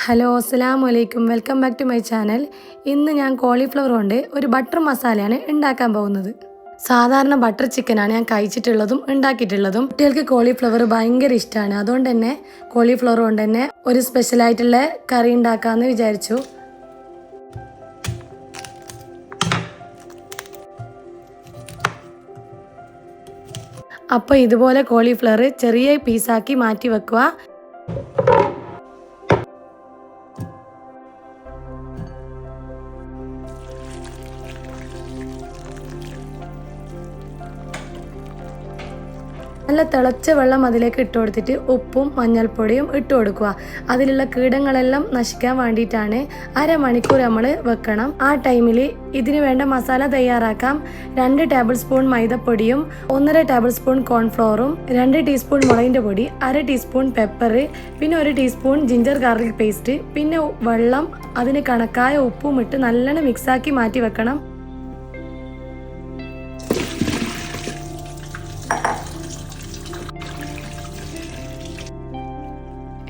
Hello അസ്സലാമു അലൈക്കും welcome back to my channel. ഇന്ന് ഞാൻ കോളിഫ്ലവർ കൊണ്ട് ഒരു ബട്ടർ മസാലയാണ് ഉണ്ടാക്കാൻ പോകുന്നത്. സാധാരണ ബട്ടർ ചിക്കനാണ് ഞാൻ കഴിച്ചിട്ടുള്ളതും ഉണ്ടാക്കിയിട്ടുള്ളതും. കുട്ടികൾക്ക് കോളിഫ്ലവർ ഭയങ്കര ഇഷ്ടമാണ്. അതുകൊണ്ട് തന്നെ കോളിഫ്ലവർ കൊണ്ട് തന്നെ ഒരു സ്പെഷ്യലായിട്ടുള്ള കറി ഉണ്ടാക്കാമെന്ന് വിചാരിച്ചു. അപ്പോൾ ഇതുപോലെ കോളിഫ്ലവർ ചെറിയ പീസാക്കി മാറ്റി വെക്കുക. നല്ല തിളച്ച വെള്ളം അതിലേക്ക് ഇട്ട് കൊടുത്തിട്ട് ഉപ്പും മഞ്ഞൾപ്പൊടിയും ഇട്ട് കൊടുക്കുക. അതിലുള്ള കീടങ്ങളെല്ലാം നശിക്കാൻ വേണ്ടിയിട്ടാണ്. അരമണിക്കൂർ നമ്മൾ വെക്കണം. ആ ടൈമിൽ ഇതിന് വേണ്ട മസാല തയ്യാറാക്കാം. 2 ടേബിൾ സ്പൂൺ മൈദപ്പൊടിയും 1.5 ടേബിൾ സ്പൂൺ കോൺഫ്ലോറും 2 ടീസ്പൂൺ മുളകിൻ്റെ പൊടി, 1/2 ടീസ്പൂൺ പെപ്പർ, പിന്നെ 1 ടീസ്പൂൺ ജിഞ്ചർ ഗാർലിക് പേസ്റ്റ്, പിന്നെ വെള്ളം, അതിന് കണക്കായ ഉപ്പും ഇട്ട് നല്ലോണം മിക്സാക്കി മാറ്റി വെക്കണം.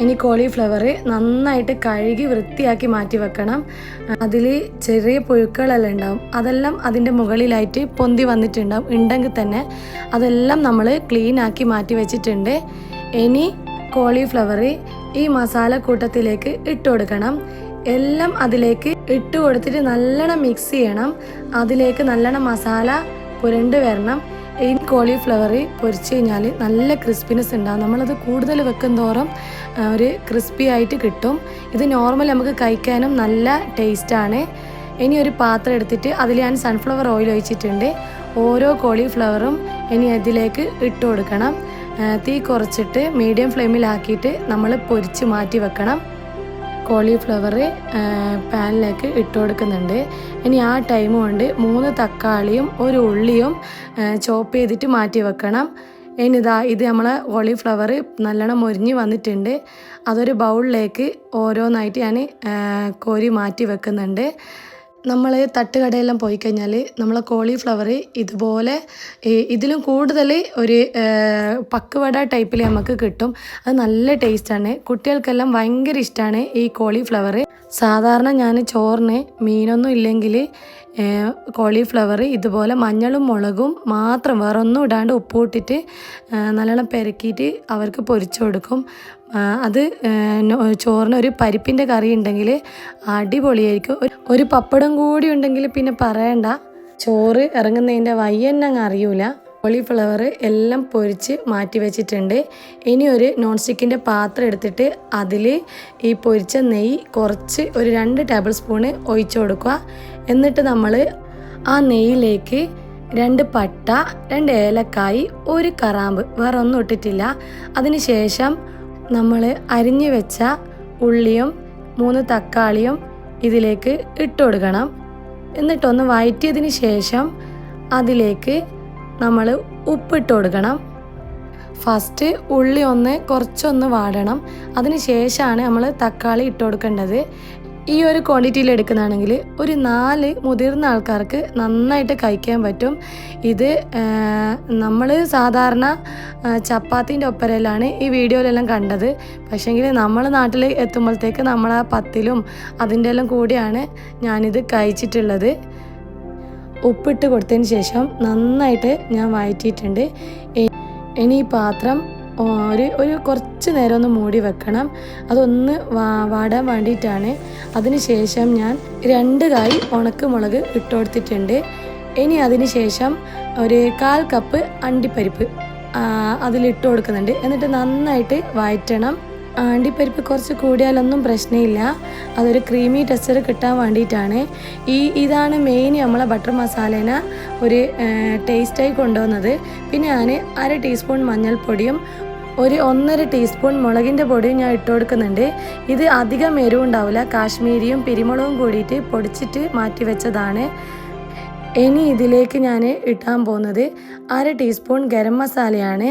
ഇനി കോളിഫ്ലവർ നന്നായിട്ട് കഴുകി വൃത്തിയാക്കി മാറ്റി വെക്കണം. അതിൽ ചെറിയ പുഴുക്കളെല്ലാം ഉണ്ടാവും. അതെല്ലാം അതിൻ്റെ മുകളിലായിട്ട് പൊന്തി വന്നിട്ടുണ്ടാവും. ഉണ്ടെങ്കിൽ തന്നെ അതെല്ലാം നമ്മൾ ക്ലീൻ ആക്കി മാറ്റി വെച്ചിട്ടുണ്ട്. ഇനി കോളിഫ്ലവർ ഈ മസാലക്കൂട്ടത്തിലേക്ക് ഇട്ട് കൊടുക്കണം. എല്ലാം അതിലേക്ക് ഇട്ട് കൊടുത്തിട്ട് നല്ലോണം മിക്സ് ചെയ്യണം. അതിലേക്ക് നല്ലോണം മസാല പുരണ്ട് വരണം. ഈ കോളിഫ്ലവർ പൊരിച്ച് കഴിഞ്ഞാൽ നല്ല ക്രിസ്പിനെസ് ഉണ്ടാകും. നമ്മളത് കൂടുതൽ വെക്കും തോറും ഒരു ക്രിസ്പി ആയിട്ട് കിട്ടും. ഇത് നോർമൽ നമുക്ക് കഴിക്കാനും നല്ല ടേസ്റ്റാണ്. ഇനി ഒരു പാത്രം എടുത്തിട്ട് അതിൽ ഞാൻ സൺഫ്ലവർ ഓയിൽ ഒഴിച്ചിട്ടുണ്ട്. ഓരോ കോളിഫ്ലവറും ഇനി അതിലേക്ക് ഇട്ട് കൊടുക്കണം. തീ കുറച്ചിട്ട് മീഡിയം ഫ്ലെയിമിലാക്കിയിട്ട് നമ്മൾ പൊരിച്ച് മാറ്റി വെക്കണം. കോളിഫ്ലവർ പാനിലേക്ക് ഇട്ട് കൊടുക്കുന്നുണ്ട്. ഇനി ആ ടൈം കൊണ്ട് 3 തക്കാളിയും 1 ഉള്ളിയും ചോപ്പ് ചെയ്തിട്ട് മാറ്റി വെക്കണം. ഇനി ഇത് നമ്മളെ കോളിഫ്ലവർ നല്ലോണം മൊരിഞ്ഞ് വന്നിട്ടുണ്ട്. അതൊരു ബൗളിലേക്ക് ഓരോന്നായിട്ട് ഞാൻ കോരി മാറ്റി വെക്കുന്നുണ്ട്. നമ്മൾ തട്ടുകടയെല്ലാം പോയി കഴിഞ്ഞാൽ നമ്മളെ കോളിഫ്ലവർ ഇതുപോലെ ഇതിലും കൂടുതൽ ഒരു പക്കുവട ടൈപ്പിൽ നമുക്ക് കിട്ടും. അത് നല്ല ടേസ്റ്റാണ്. കുട്ടികൾക്കെല്ലാം ഭയങ്കര ഇഷ്ടമാണ് ഈ കോളിഫ്ലവർ. സാധാരണ ഞാൻ ചോറിന് മീനൊന്നും ഇല്ലെങ്കിൽ കോളിഫ്ലവർ ഇതുപോലെ മഞ്ഞളും മുളകും മാത്രം, വേറെ ഒന്നും ഇടാണ്ട് ഉപ്പ് ഇട്ടിട്ട് നല്ലോണം പെരക്കിയിട്ട് അവർക്ക് പൊരിച്ചു കൊടുക്കും. അത് ചോറിന് ഒരു പരിപ്പിൻ്റെ കറി ഉണ്ടെങ്കിൽ അടിപൊളിയായിരിക്കും. ഒരു പപ്പടം കൂടി ഉണ്ടെങ്കിൽ പിന്നെ പറയണ്ട, ചോറ് ഇറങ്ങുന്നതിൻ്റെ വയ്യന്നെ അങ്ങ് അറിയൂല. കോളിഫ്ലവർ എല്ലാം പൊരിച്ച് മാറ്റി വെച്ചിട്ടുണ്ട്. ഇനി ഒരു നോൺ സ്റ്റിക്കിൻ്റെ പാത്രം എടുത്തിട്ട് അതിൽ ഈ പൊരിച്ച നെയ്യ് കുറച്ച് ഒരു 2 ടേബിൾ സ്പൂണ് ഒഴിച്ചു കൊടുക്കുക. എന്നിട്ട് നമ്മൾ ആ നെയ്യിലേക്ക് 2 പട്ട, 2 ഏലക്കായി, 1 കറാമ്പ്, വേറെ ഒന്നും ഇട്ടിട്ടില്ല. അതിന് ശേഷം നമ്മൾ അരിഞ്ഞു വെച്ച ഉള്ളിയും 3 തക്കാളിയും ഇതിലേക്ക് ഇട്ട് കൊടുക്കണം. എന്നിട്ടൊന്ന് വഴറ്റിയതിന് ശേഷം അതിലേക്ക് നമ്മൾ ഉപ്പിട്ട് കൊടുക്കണം. ഫസ്റ്റ് ഉള്ളി കുറച്ചൊന്ന് വാടണം. അതിന് ശേഷമാണ് നമ്മൾ തക്കാളി ഇട്ട് കൊടുക്കേണ്ടത്. ഈ ഒരു ക്വാണ്ടിറ്റിയിൽ എടുക്കുന്നതാണെങ്കിൽ ഒരു 4 മുതിർന്ന ആൾക്കാർക്ക് നന്നായിട്ട് കഴിക്കാൻ പറ്റും. ഇത് നമ്മൾ സാധാരണ ചപ്പാത്തിൻ്റെ ഒപ്പരയിലാണ് ഈ വീഡിയോയിലെല്ലാം കണ്ടത്. പക്ഷേങ്കിൽ നമ്മൾ നാട്ടിൽ എത്തുമ്പോഴത്തേക്ക് നമ്മൾ ആ പത്തിലും അതിൻ്റെ എല്ലാം കൂടിയാണ് ഞാനിത് കഴിച്ചിട്ടുള്ളത്. ഉപ്പിട്ട് കൊടുത്തതിന് ശേഷം നന്നായിട്ട് ഞാൻ വഴറ്റിയിട്ടുണ്ട്. ഇനി ഈ പാത്രം ഒരു കുറച്ച് നേരം ഒന്ന് മൂടി വെക്കണം. അതൊന്ന് വാടാൻ വേണ്ടിയിട്ടാണ്. അതിന് ശേഷം ഞാൻ 2 കായ് ഉണക്കമുളക് ഇട്ട് കൊടുത്തിട്ടുണ്ട്. ഇനി അതിന് ശേഷം ഒരു 1/4 കപ്പ് അണ്ടിപ്പരിപ്പ് അതിലിട്ട് കൊടുക്കുന്നുണ്ട്. എന്നിട്ട് നന്നായിട്ട് വഴറ്റണം. അണ്ടിപ്പരിപ്പ് കുറച്ച് കൂടിയാലൊന്നും പ്രശ്നമില്ല. അതൊരു ക്രീമി ടെക്സ്ചർ കിട്ടാൻ വേണ്ടിയിട്ടാണ്. ഇതാണ് മെയിൻ നമ്മളെ ബട്ടർ മസാലേനെ ഒരു ടേസ്റ്റായി കൊണ്ടുവന്നത്. പിന്നെ ഞാൻ 1/2 ടീസ്പൂൺ മഞ്ഞൾപ്പൊടിയും 1.5 ടീസ്പൂൺ മുളകിൻ്റെ പൊടിയും ഞാൻ ഇട്ട് കൊടുക്കുന്നുണ്ട്. ഇത് അധികം എരിവുണ്ടാവില്ല. കാശ്മീരിയും പിരിമുളകും കൂടിയിട്ട് പൊടിച്ചിട്ട് മാറ്റി വെച്ചതാണ്. ഇനി ഇതിലേക്ക് ഞാൻ ഇട്ടാൻ പോകുന്നത് 1/2 ടീസ്പൂൺ ഗരം മസാലയാണ്.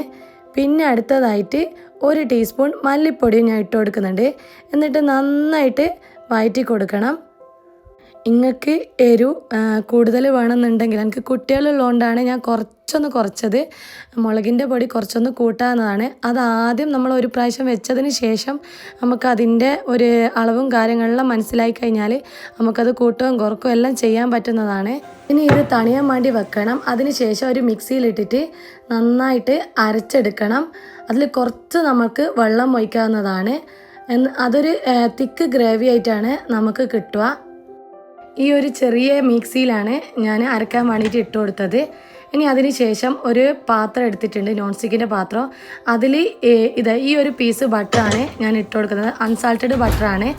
പിന്നെ അടുത്തതായിട്ട് 1 ടീസ്പൂൺ മല്ലിപ്പൊടിയും ഞാൻ ഇട്ട് കൊടുക്കുന്നുണ്ട്. എന്നിട്ട് നന്നായിട്ട് വഴറ്റി കൊടുക്കണം. നിങ്ങൾക്ക് എരു കൂടുതൽ വേണമെന്നുണ്ടെങ്കിൽ എനിക്ക് കുട്ടികളുള്ളതുകൊണ്ടാണ് ഞാൻ കുറച്ചൊന്ന് കുറച്ചത്. മുളകിൻ്റെ പൊടി കുറച്ചൊന്ന് കൂട്ടാവുന്നതാണ്. അതാദ്യം നമ്മൾ ഒരു പ്രാവശ്യം വെച്ചതിന് ശേഷം നമുക്കതിൻ്റെ ഒരു അളവും കാര്യങ്ങളെല്ലാം മനസ്സിലായി കഴിഞ്ഞാൽ നമുക്കത് കൂട്ടുകയും കുറക്കുകയും എല്ലാം ചെയ്യാൻ പറ്റുന്നതാണ്. ഇനി ഇത് തണിയാൻ വേണ്ടി വെക്കണം. അതിന് ശേഷം ഒരു മിക്സിയിലിട്ടിട്ട് നന്നായിട്ട് അരച്ചെടുക്കണം. അതിൽ കുറച്ച് നമുക്ക് വെള്ളം ഒഴിക്കാവുന്നതാണ്. അതൊരു തിക്ക് ഗ്രേവി ആയിട്ടാണ് നമുക്ക് കിട്ടുക. ഈ ഒരു ചെറിയ മിക്സിയിലാണ് ഞാൻ അരക്കാൻ വേണ്ടിയിട്ട് ഇട്ട് കൊടുത്തത്. ഇനി അതിന് ശേഷം ഒരു പാത്രം എടുത്തിട്ടുണ്ട്, നോൺ സ്റ്റിക്കിൻ്റെ പാത്രം. അതിൽ ഈ ഒരു പീസ് ബട്ടറാണ് ഞാൻ ഇട്ട് കൊടുക്കുന്നത്. അൺസാൾട്ടഡ് ബട്ടറാണ്.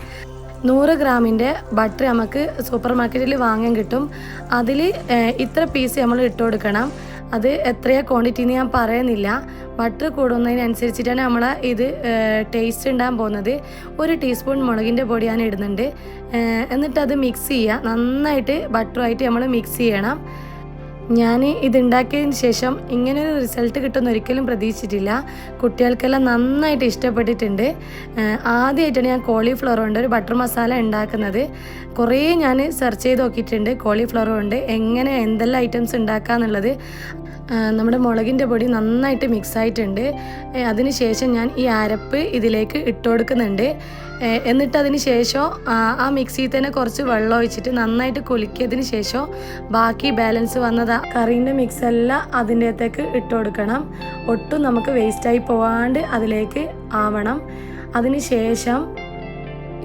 100 ഗ്രാമിൻ്റെ ബട്ടർ നമുക്ക് സൂപ്പർ മാർക്കറ്റിൽ വാങ്ങാൻ കിട്ടും. അതിൽ ഇത്ര പീസ് നമ്മൾ ഇട്ട് കൊടുക്കണം. അത് എത്രയാണ് ക്വാണ്ടിറ്റി എന്ന് ഞാൻ പറയുന്നില്ല. ബട്ടർ കൂടുന്നതിനനുസരിച്ചിട്ടാണ് നമ്മൾ ഇത് ടേസ്റ്റ് ഉണ്ടാകാൻ പോകുന്നത്. 1 ടീസ്പൂൺ മുളകിൻ്റെ പൊടി ഞാൻ ഇടുന്നുണ്ട്. എന്നിട്ടത് മിക്സ് ചെയ്യുക. നന്നായിട്ട് ബട്ടറുമായിട്ട് നമ്മൾ മിക്സ് ചെയ്യണം. ഞാൻ ഇതുണ്ടാക്കിയതിന് ശേഷം ഇങ്ങനൊരു റിസൾട്ട് കിട്ടുമെന്ന് ഒരിക്കലും പ്രതീക്ഷിച്ചിട്ടില്ല. കുട്ടികൾക്കെല്ലാം നന്നായിട്ട് ഇഷ്ടപ്പെട്ടിട്ടുണ്ട്. ആദ്യമായിട്ടാണ് ഞാൻ കോളിഫ്ലവർ കൊണ്ട് ഒരു ബട്ടർ മസാല ഉണ്ടാക്കുന്നത്. കുറേ ഞാൻ സെർച്ച് ചെയ്ത് നോക്കിയിട്ടുണ്ട് കോളിഫ്ലവർ കൊണ്ട് എങ്ങനെ എന്തെല്ലാം ഐറ്റംസ് ഉണ്ടാക്കാന്നുള്ളത്. നമ്മുടെ മുളകിൻ്റെ പൊടി നന്നായിട്ട് മിക്സ് ആയിട്ടുണ്ട്. അതിന് ശേഷം ഞാൻ ഈ അരപ്പ് ഇതിലേക്ക് ഇട്ട് കൊടുക്കുന്നുണ്ട്. എന്നിട്ട് അതിന് ശേഷം ആ മിക്സിയിൽ തന്നെ കുറച്ച് വെള്ളം ഒഴിച്ചിട്ട് നന്നായിട്ട് കുലുക്കിയതിന് ശേഷം ബാക്കി ബാലൻസ് വന്നത് കറീൻ്റെ മിക്സ് എല്ലാം അതിൻ്റെ അകത്തേക്ക് ഇട്ട് കൊടുക്കണം. ഒട്ടും നമുക്ക് വേസ്റ്റായി പോവാണ്ട് അതിലേക്ക് ആവണം. അതിന് ശേഷം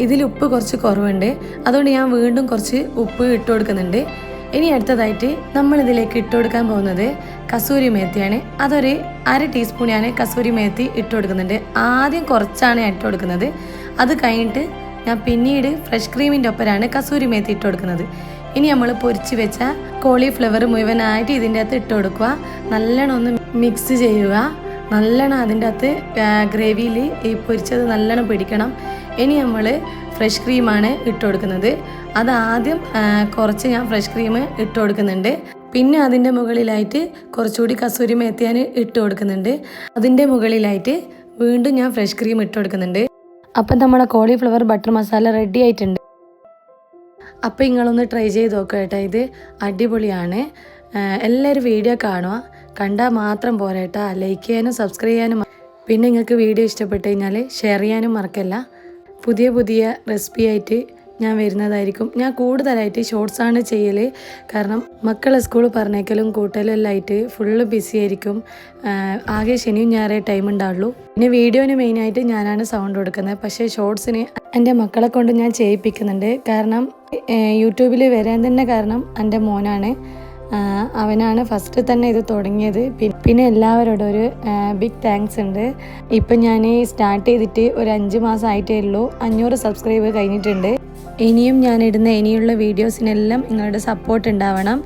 ഇതിൽ ഉപ്പ് കുറച്ച് കുറവുണ്ട്, അതുകൊണ്ട് ഞാൻ വീണ്ടും കുറച്ച് ഉപ്പ് ഇട്ട് കൊടുക്കുന്നുണ്ട്. ഇനി അടുത്തതായിട്ട് നമ്മളിതിലേക്ക് ഇട്ട് കൊടുക്കാൻ പോകുന്നത് കസൂരി മേത്തിയാണ്. അതൊരു 1/2 ടീസ്പൂൺ ഞാൻ കസൂരി മേത്തി ഇട്ട് കൊടുക്കുന്നുണ്ട്. ആദ്യം കുറച്ചാണ് ഞാൻ ഇട്ട് കൊടുക്കുന്നത്. അത് കഴിഞ്ഞിട്ട് ഞാൻ പിന്നീട് ഫ്രഷ് ക്രീമിൻ്റെ ഒപ്പരാണ് കസൂരി മേത്തി ഇട്ട് കൊടുക്കുന്നത്. ഇനി നമ്മൾ പൊരിച്ച് വെച്ച കോളിഫ്ലവർ മുഴുവനായിട്ട് ഇതിൻ്റെ അകത്ത് ഇട്ട് കൊടുക്കുക. നല്ലോണം ഒന്ന് മിക്സ് ചെയ്യുക. നല്ലോണം അതിൻ്റെ അകത്ത് ഗ്രേവിയിൽ ഈ പൊരിച്ചത് നല്ലോണം പിടിക്കണം. ഇനി നമ്മൾ ഫ്രഷ് ക്രീമാണ് ഇട്ട് കൊടുക്കുന്നത്. അതാദ്യം കുറച്ച് ഞാൻ ഫ്രഷ് ക്രീം ഇട്ട് കൊടുക്കുന്നുണ്ട്. പിന്നെ അതിൻ്റെ മുകളിലായിട്ട് കുറച്ചുകൂടി കസൂരി മേത്തി ഞാൻ ഇട്ട് കൊടുക്കുന്നുണ്ട്. അതിൻ്റെ മുകളിലായിട്ട് വീണ്ടും ഞാൻ ഫ്രഷ് ക്രീം ഇട്ട് കൊടുക്കുന്നുണ്ട്. അപ്പം നമ്മളെ കോളിഫ്ലവർ ബട്ടർ മസാല റെഡി ആയിട്ടുണ്ട്. അപ്പം നിങ്ങളൊന്ന് ട്രൈ ചെയ്ത് നോക്കുക കേട്ടോ. ഇത് അടിപൊളിയാണ്. എല്ലാവരും വീഡിയോ കാണുക. കണ്ടാൽ മാത്രം പോരാട്ടോ, ലൈക്ക് ചെയ്യാനും സബ്സ്ക്രൈബ് ചെയ്യാനും. പിന്നെ നിങ്ങൾക്ക് വീഡിയോ ഇഷ്ടപ്പെട്ട് കഴിഞ്ഞാൽ ഷെയർ ചെയ്യാനും മറക്കല്ല. പുതിയ പുതിയ റെസിപ്പി ആയിട്ട് ഞാൻ വരുന്നതായിരിക്കും. ഞാൻ കൂടുതലായിട്ട് ഷോർട്സാണ് ചെയ്യൽ. കാരണം മക്കളെ സ്കൂളിൽ പറഞ്ഞേക്കലും കൂട്ടലും എല്ലാം ആയിട്ട് ഫുള്ള് ബിസി ആയിരിക്കും. ആകെ ശനിയും ഞായറേ ടൈം ഉണ്ടാവുള്ളൂ. പിന്നെ വീഡിയോന് മെയിനായിട്ട് ഞാനാണ് സൗണ്ട് കൊടുക്കുന്നത്. പക്ഷേ ഷോർട്സിന് എൻ്റെ മക്കളെ കൊണ്ട് ഞാൻ ചെയ്യിപ്പിക്കുന്നുണ്ട്. കാരണം യൂട്യൂബിൽ വരാൻ തന്നെ കാരണം എൻ്റെ മോനാണ്. അവനാണ് ഫസ്റ്റ് തന്നെ ഇത് തുടങ്ങിയത്. പിന്നെ എല്ലാവരോടും ഒരു ബിഗ് താങ്ക്സ് ഉണ്ട്. ഇപ്പം ഞാൻ സ്റ്റാർട്ട് ചെയ്തിട്ട് ഒരു 5 മാസം ആയിട്ടേ ഉള്ളൂ. 500 സബ്സ്ക്രൈബ് കഴിഞ്ഞിട്ടുണ്ട്. ഇനിയും ഞാനിടുന്ന ഇനിയുള്ള വീഡിയോസിനെല്ലാം നിങ്ങളുടെ സപ്പോർട്ട് ഉണ്ടാവണം.